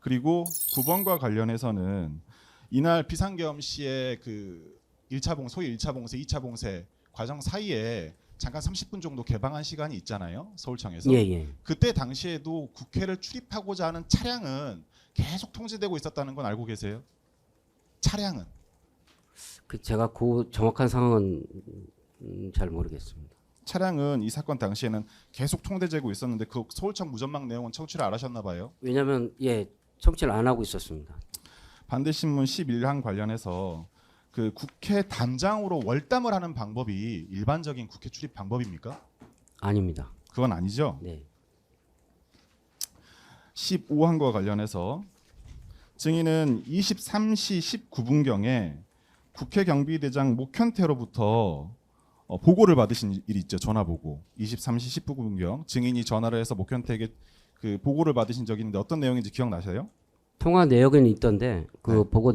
그리고 9번과 관련해서는 이날 비상계엄 시에 그 1차 봉 소위 1차 봉쇄, 2차 봉쇄 과정 사이에 잠깐 30분 정도 개방한 시간이 있잖아요. 서울청에서. 예. 그때 당시에도 국회를 출입하고자 하는 차량은 계속 통제되고 있었다는 건 알고 계세요? 차량은. 그 제가 그 정확한 상황은 잘 모르겠습니다. 차량은 이 사건 당시에는 계속 통제되고 있었는데 그 서울청 무전망 내용은 청취를 안 하셨나 봐요. 왜냐하면 청취를 안 하고 있었습니다. 반대신문 11항 관련해서 그 국회 담장으로 월담을 하는 방법이 일반적인 국회 출입 방법입니까? 아닙니다. 그건 아니죠. 네. 15항과 관련해서 증인은 23시 19분경에 국회 경비대장 목현태로부터 보고를 받으신 일이 있죠. 전화 보고. 23시 19분경 증인이 전화를 해서 목현태에게 그 보고를 받으신 적이 있는데 어떤 내용인지 기억나세요? 통화 내역에는 있던데 그 네. 보고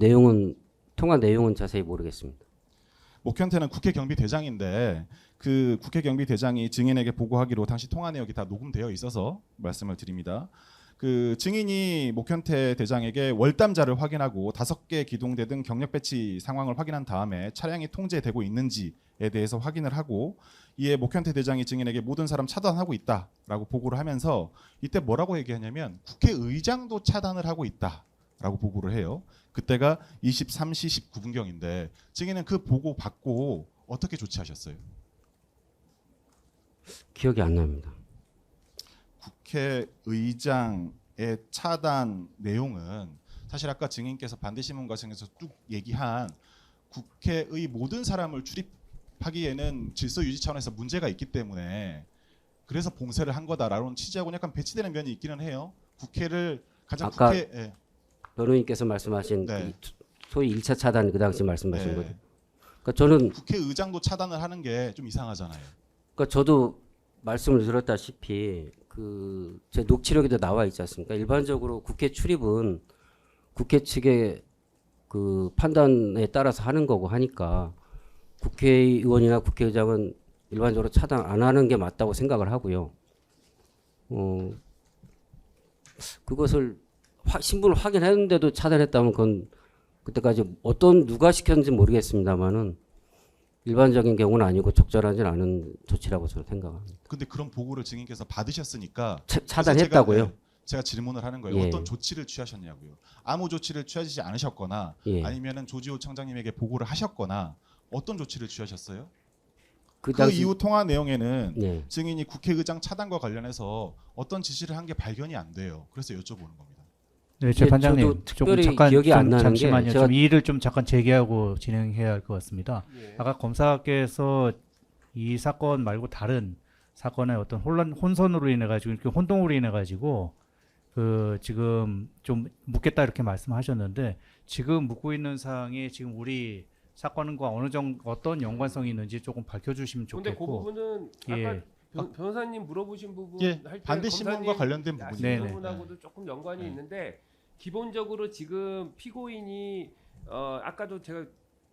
통화 내용은 자세히 모르겠습니다. 목현태는 국회 경비대장인데 그 국회 경비대장이 증인에게 보고하기로 당시 통화 내역이 다 녹음되어 있어서 말씀을 드립니다. 그 증인이 목현태 대장에게 월담자를 확인하고 5개 기동대 등 경력 배치 상황을 확인한 다음에 차량이 통제되고 있는지에 대해서 확인을 하고 이에 목현태 대장이 증인에게 모든 사람 차단하고 있다라고 보고를 하면서 이때 뭐라고 얘기하냐면 국회의장도 차단을 하고 있다라고 보고를 해요. 그때가 23시 19분경인데 증인은 그 보고 받고 어떻게 조치하셨어요? 기억이 안 납니다. 국회의장의 차단 내용은 사실 아까 증인께서 반대신문 과정에서 쭉 얘기한 국회의 모든 사람을 출입하기에는 질서 유지 차원에서 문제가 있기 때문에 그래서 봉쇄를 한 거다라는 취지하고는 약간 배치되는 면이 있기는 해요. 국회를 가장 아까 국회 변호인께서 말씀하신 네. 그 소위 1차 차단 그 당시 말씀하신 네. 거죠. 그러니까 저는 국회의장도 차단을 하는 게 좀 이상하잖아요. 그러니까 저도 말씀을 드렸다시피 제 녹취록에도 나와 있지 않습니까? 일반적으로 국회 출입은 국회 측의 그 판단에 따라서 하는 거고 하니까 국회의원이나 국회의장은 일반적으로 차단 안 하는 게 맞다고 생각을 하고요. 그것을 신분을 확인했는데도 차단했다면 그건 그때까지 누가 시켰는지 모르겠습니다만은 일반적인 경우는 아니고 적절하지 않은 조치라고 저는 생각합니다. 근데 그런 보고를 증인께서 받으셨으니까 차단했다고요? 제가 질문을 하는 거예요. 예. 어떤 조치를 취하셨냐고요. 아무 조치를 취하지 않으셨거나 예. 아니면은 조지호 청장님에게 보고를 하셨거나 어떤 조치를 취하셨어요? 그 그 당시 이후 통화 내용에는 예. 증인이 국회의장 차단과 관련해서 어떤 지시를 한 게 발견이 안 돼요. 그래서 여쭤보는 겁니다. 네, 재판장님 저도 조금 특별히 잠깐 기억이 안 나는 게 잠시만요. 제가 좀 이의를 좀 잠깐 제기하고 진행해야 할 것 같습니다. 예. 아까 검사께서 이 사건 말고 다른 사건의 어떤 혼선으로 인해 가지고 이렇게 혼동으로 인해 가지고 그 지금 좀 묻겠다 이렇게 말씀하셨는데 지금 묻고 있는 사항이 지금 우리 사건과 어떤 연관성이 있는지 조금 밝혀주시면 근데 그 좋겠고. 부분은 예. 아까 변호사님 물어보신 부분 예, 할 때 반대신문과 관련된 아시는 부분이에요. 네네. 부분하고도 조금 연관이 네. 있는데 기본적으로 지금 피고인이 아까도 제가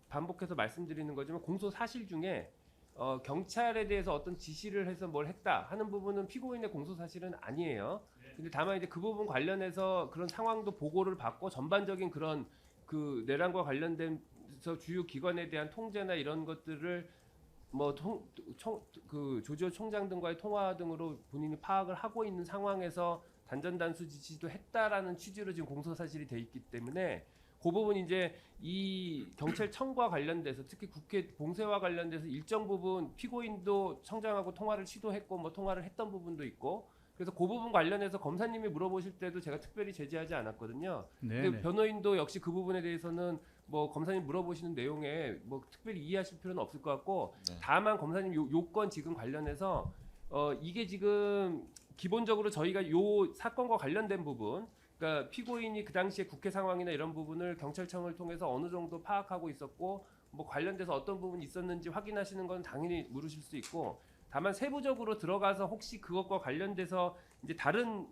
반복해서 말씀드리는 거지만 공소 사실 중에 경찰에 대해서 어떤 지시를 해서 뭘 했다 하는 부분은 피고인의 공소 사실은 아니에요. 근데 다만 이제 그 부분 관련해서 그런 상황도 보고를 받고 전반적인 그런 그 내란과 관련돼서 주요 기관에 대한 통제나 이런 것들을 그 조지호 총장 등과의 통화 등으로 본인이 파악을 하고 있는 상황에서 단전단수 지시도 했다라는 취지로 지금 공소 사실이 돼 있기 때문에 그 부분 이제 이 경찰청과 관련돼서 특히 국회 봉쇄와 관련돼서 일정 부분 피고인도 청장하고 통화를 시도했고 뭐 통화를 했던 부분도 있고 그래서 그 부분 관련해서 검사님이 물어보실 때도 제가 특별히 제지하지 않았거든요. 근데 네. 변호인도 역시 그 부분에 대해서는 뭐 검사님 물어보시는 내용에 뭐 특별히 이해하실 필요는 없을 것 같고 네. 다만 검사님 요건 지금 관련해서 이게 지금 기본적으로 저희가 요 사건과 관련된 부분 그러니까 피고인이 그 당시에 국회 상황이나 이런 부분을 경찰청을 통해서 어느 정도 파악하고 있었고 뭐 관련돼서 어떤 부분이 있었는지 확인하시는 건 당연히 물으실 수 있고 다만 세부적으로 들어가서 혹시 그것과 관련돼서 이제 다른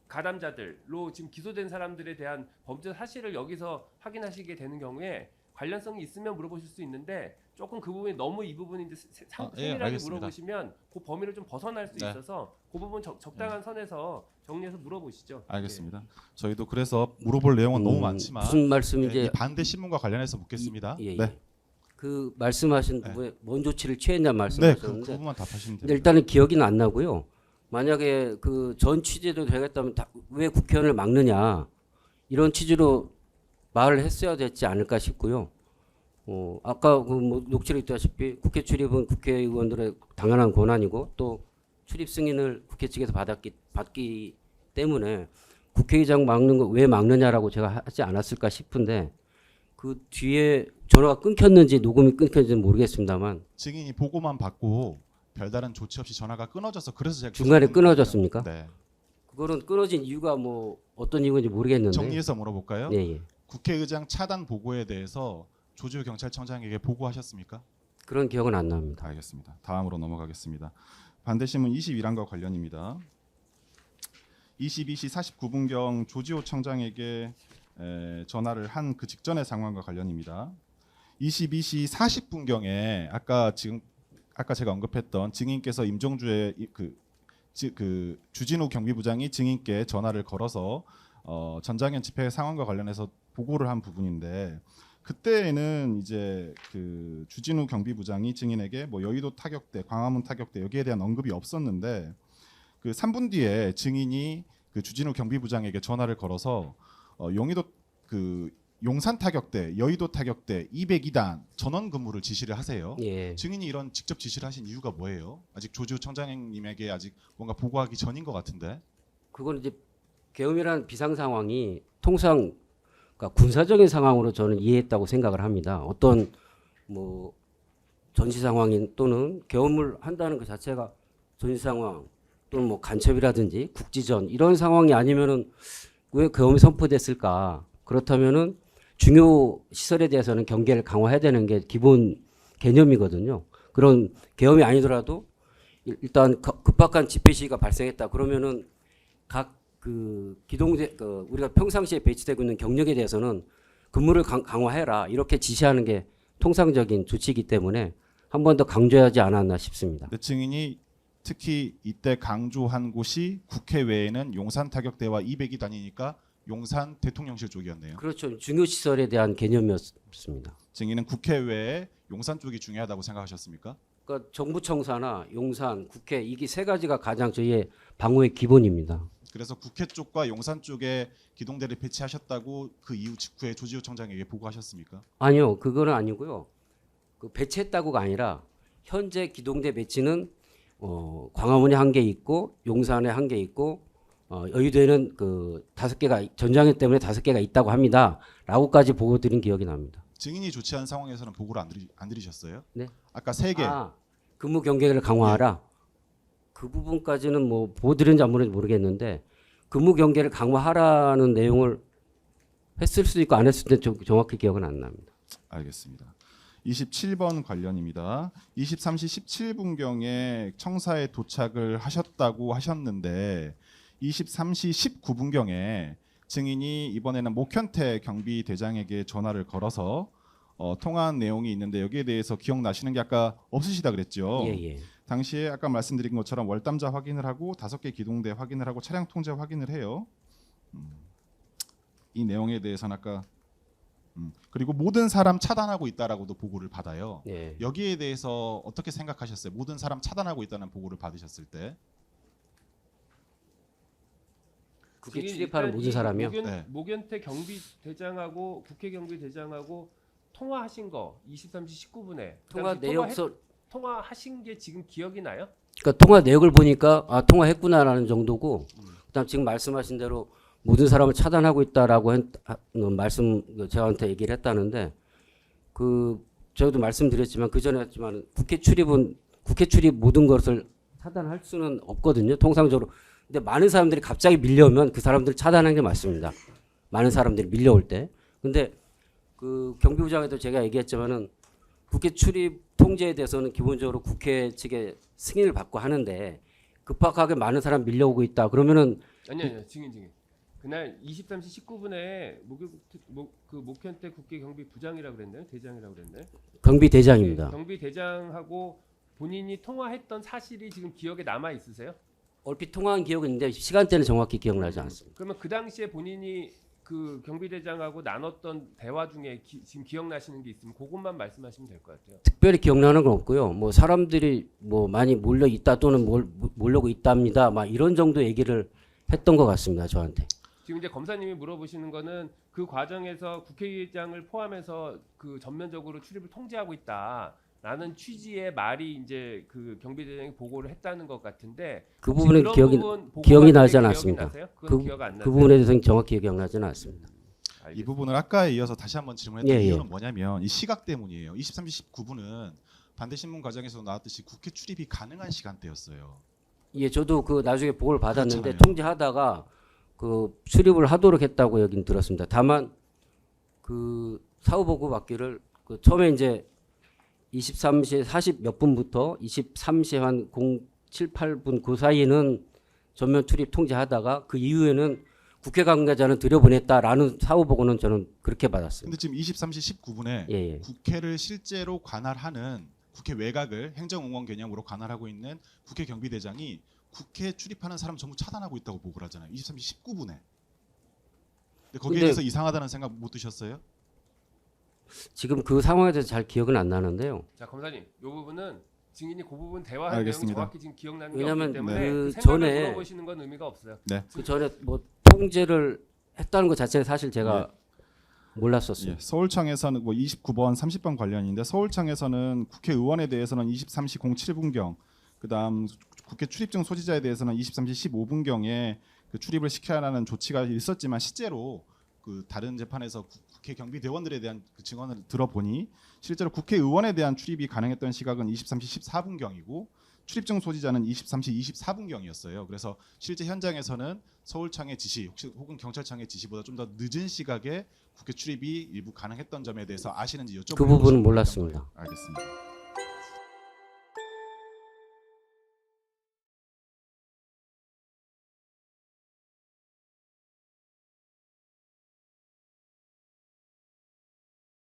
가담자들로 지금 기소된 사람들에 대한 범죄 사실을 여기서 확인하시게 되는 경우에 관련성이 있으면 물어보실 수 있는데 조금 그 부분이 너무 이 부분이 이제 예, 세밀하게 알겠습니다. 물어보시면 그 범위를 좀 벗어날 수 네. 있어서 그 부분 적당한 선에서 정리해서 물어보시죠. 알겠습니다. 저희도 그래서 물어볼 내용은 너무 많지만 무슨 말씀인지 이 반대 신문과 관련해서 묻겠습니다. 예, 예. 네, 그 말씀하신 네. 부분에 뭔 조치를 취했냐 네, 그 말씀하셨는데 부분만 답하시면 근데 됩니다. 일단은 기억이 안 나고요. 만약에 그 전 취지도 되겠다면 왜 국회의원을 막느냐 이런 취지로 말을 했어야 됐지 않을까 싶고요. 아까 그뭐 녹취로 있다시피 국회 출입은 국회의원들의 당연한 권한이고 또 출입 승인을 국회 측에서 받기 때문에 국회의장 막는 거 왜 막느냐라고 제가 하지 않았을까 싶은데 그 뒤에 전화가 끊겼는지 녹음이 끊겼는지는 모르겠습니다만 증인이 보고만 받고 별다른 조치 없이 전화가 끊어져서 그래서 제가 중간에 계속 묻는 끊어졌습니까? 겁니다. 네. 그거는 끊어진 이유가 뭐 어떤 이유인지 모르겠는데. 정리해서 물어볼까요? 예, 예. 국회의장 차단 보고에 대해서 조지호 경찰청장에게 보고하셨습니까? 그런 기억은 안 납니다. 알겠습니다. 다음으로 넘어가겠습니다. 반대신문 21항과 관련입니다. 22시 49분경 조지호 청장에게 전화를 한 그 직전의 상황과 관련입니다. 22시 40분경에 아까 제가 언급했던 증인께서 임종주의 그 주진우 경비부장이 증인께 전화를 걸어서 전장현 집회 상황과 관련해서 보고를 한 부분인데 그때에는 이제 그 주진우 경비부장이 증인에게 뭐 여의도 타격대, 광화문 타격대 여기에 대한 언급이 없었는데 그 3분 뒤에 증인이 그 주진우 경비부장에게 전화를 걸어서 용의도 그 용산 타격대, 여의도 타격대 202단 전원 근무를 지시를 하세요. 예. 증인이 이런 직접 지시를 하신 이유가 뭐예요? 아직 조지호 청장님에게 아직 뭔가 보고하기 전인 것 같은데. 그건 이제 계엄이라는 비상 상황이 통상 그러니까 군사적인 상황으로 저는 이해했다고 생각을 합니다. 어떤 뭐 전시 상황인 또는 계엄을 한다는 그 자체가 전시 상황 또는 뭐 간첩이라든지 국지전 이런 상황이 아니면은 왜 계엄이 선포됐을까? 그렇다면은 중요 시설에 대해서는 경계를 강화해야 되는 게 기본 개념이거든요. 그런 계엄이 아니더라도 일단 급박한 집회 시위가 발생했다. 그러면은 각 그 기동대 우리가 평상시에 배치되고 있는 경력에 대해서는 근무를 강화해라 이렇게 지시하는 게 통상적인 조치이기 때문에 한 번 더 강조하지 않았나 싶습니다. 네, 증인이 특히 이때 강조한 곳이 국회 외에는 용산 타격대와 202단이니까 용산 대통령실 쪽이었네요. 그렇죠. 중요 시설에 대한 개념이었습니다. 증인은 국회 외에 용산 쪽이 중요하다고 생각하셨습니까? 그러니까 정부 청사나 용산, 국회 이게 세 가지가 가장 저희의 방어의 기본입니다. 그래서 국회 쪽과 용산 쪽에 기동대를 배치하셨다고 그 이후 직후에 조지호 청장에게 보고하셨습니까? 아니요, 그거는 아니고요. 그 배치했다고가 아니라 현재 기동대 배치는 광화문에 한 개 있고 용산에 한 개 있고 여의도에는 그 5개가 전장현 때문에 5개가 있다고 합니다.라고까지 보고 드린 기억이 납니다. 증인이 조치한 상황에서는 보고를 안 드리셨어요? 네. 아까 3개. 근무 경계를 강화하라. 그 부분까지는 뭐 보고 드린지 안 보는지 모르겠는데 근무 경계를 강화하라는 내용을 했을 수도 있고 안 했을 수도 있는데 정확히 기억은 안 납니다. 알겠습니다. 27번 관련입니다. 23시 17분경에 청사에 도착을 하셨다고 하셨는데 23시 19분경에 증인이 이번에는 목현태 경비대장에게 전화를 걸어서 통화한 내용이 있는데 여기에 대해서 기억나시는 게 아까 없으시다 그랬죠? 예. 당시에 아까 말씀드린 것처럼 월담자 확인을 하고 5개 기동대 확인을 하고 차량 통제 확인을 해요. 이 내용에 대해서는 아까 그리고 모든 사람 차단하고 있다라고도 보고를 받아요. 예. 여기에 대해서 어떻게 생각하셨어요? 모든 사람 차단하고 있다는 보고를 받으셨을 때. 국회 증인 출입하는 일단 모든 이 사람이요? 네. 목연태 경비대장하고 국회 경비대장하고 통화하신 거 23시 19분에 통화 내역서 통화하신 게 지금 기억이 나요? 그러니까 통화 내역을 보니까 통화했구나라는 정도고 그다음 지금 말씀하신 대로 모든 사람을 차단하고 있다라고 말씀 저한테 얘기를 했다는데 그 저도 말씀드렸지만 그 전에 했지만 국회 출입 모든 것을 차단할 수는 없거든요. 통상적으로. 근데 많은 사람들이 갑자기 밀려오면 그 사람들 차단하는 게 맞습니다. 많은 사람들이 밀려올 때. 근데 그 경비부장에도 제가 얘기했지만은 국회 출입 통제에 대해서는 기본적으로 국회 측의 승인을 받고 하는데 급박하게 많은 사람 밀려오고 있다. 그러면은 아니요. 증인. 그날 23시 19분에 목현태 국회 경비부장이라고 그랬나요? 대장이라고 그랬나요? 경비대장입니다. 경비대장하고 본인이 통화했던 사실이 지금 기억에 남아 있으세요? 얼핏 통화한 기억은 있는데 시간대는 정확히 기억나지 않습니다. 그러면 그 당시에 본인이 그 경비대장하고 나눴던 대화 중에 지금 기억나시는 게 있으면 그것만 말씀하시면 될 것 같아요. 특별히 기억나는 건 없고요. 뭐 사람들이 뭐 많이 몰려 있다 또는 몰려고 있답니다. 막 이런 정도 얘기를 했던 것 같습니다. 저한테. 지금 이제 검사님이 물어보시는 거는 그 과정에서 국회의장을 포함해서 그 전면적으로 출입을 통제하고 있다라는 취지의 말이 이제 그 경비대장이 보고를 했다는 것 같은데 그 혹시 부분은 그런 기억이 부분 보고 기억이 받은 나지 게 않았습니다. 기억이 나세요? 그건 기억 안 그 나세요? 부분에 대해서는 정확히 기억나지는 않습니다. 이 알겠습니다. 부분을 아까에 이어서 다시 한번 질문했던 예, 예. 이유는 뭐냐면 이 시각 때문이에요. 23시 19분은 반대신문 과정에서 나왔듯이 국회 출입이 가능한 시간대였어요. 예, 저도 그 나중에 보고를 받았는데 그렇잖아요. 통제하다가 그 출입을 하도록 했다고 여긴 들었습니다. 다만 그 사후 보고 받기를 그 처음에 이제 23시 40 몇 분부터 23시 한 07, 8분 그 사이에는 전면 출입 통제하다가 그 이후에는 국회 관계자는 들여보냈다라는 사후 보고는 저는 그렇게 받았습니다. 근데 지금 23시 19분에 예, 예. 국회를 실제로 관할하는 국회 외곽을 행정응원 개념으로 관할하고 있는 국회 경비대장이 국회 출입하는 사람 전부 차단하고 있다고 보고를 하잖아요. 23시 19분에. 근데 거기에 근데- 대해서 이상하다는 생각 못 드셨어요? 지금 그 상황에 대해서 잘 기억은 안 나는데요. 자 검사님, 이 부분은 증인이 그 부분 대화한 내용이 알겠습니다. 정확히 지금 기억나는 게 왜냐면 없기 때문에 그 그 생각을 전에 물어보시는 건 의미가 없어요. 그 전에 뭐 통제를 했다는 것 자체는 사실 제가 몰랐었어요. 예, 서울청에서는 뭐 29번, 30번 관련인데 서울청에서는 국회의원에 대해서는 23시 07분경, 그다음 국회 출입증 소지자에 대해서는 23시 15분경에 그 출입을 시켜라는 조치가 있었지만 실제로 그 다른 재판에서 국회 경비대원들에 대한 그 증언을 들어보니 실제로 국회의원에 대한 출입이 가능했던 시각은 23시 14분경이고 출입증 소지자는 23시 24분경이었어요. 그래서 실제 현장에서는 서울청의 지시 혹은 경찰청의 지시보다 좀 더 늦은 시각에 국회 출입이 일부 가능했던 점에 대해서 아시는지 여쭤보고 그 부분은 몰랐습니다. 알겠습니다.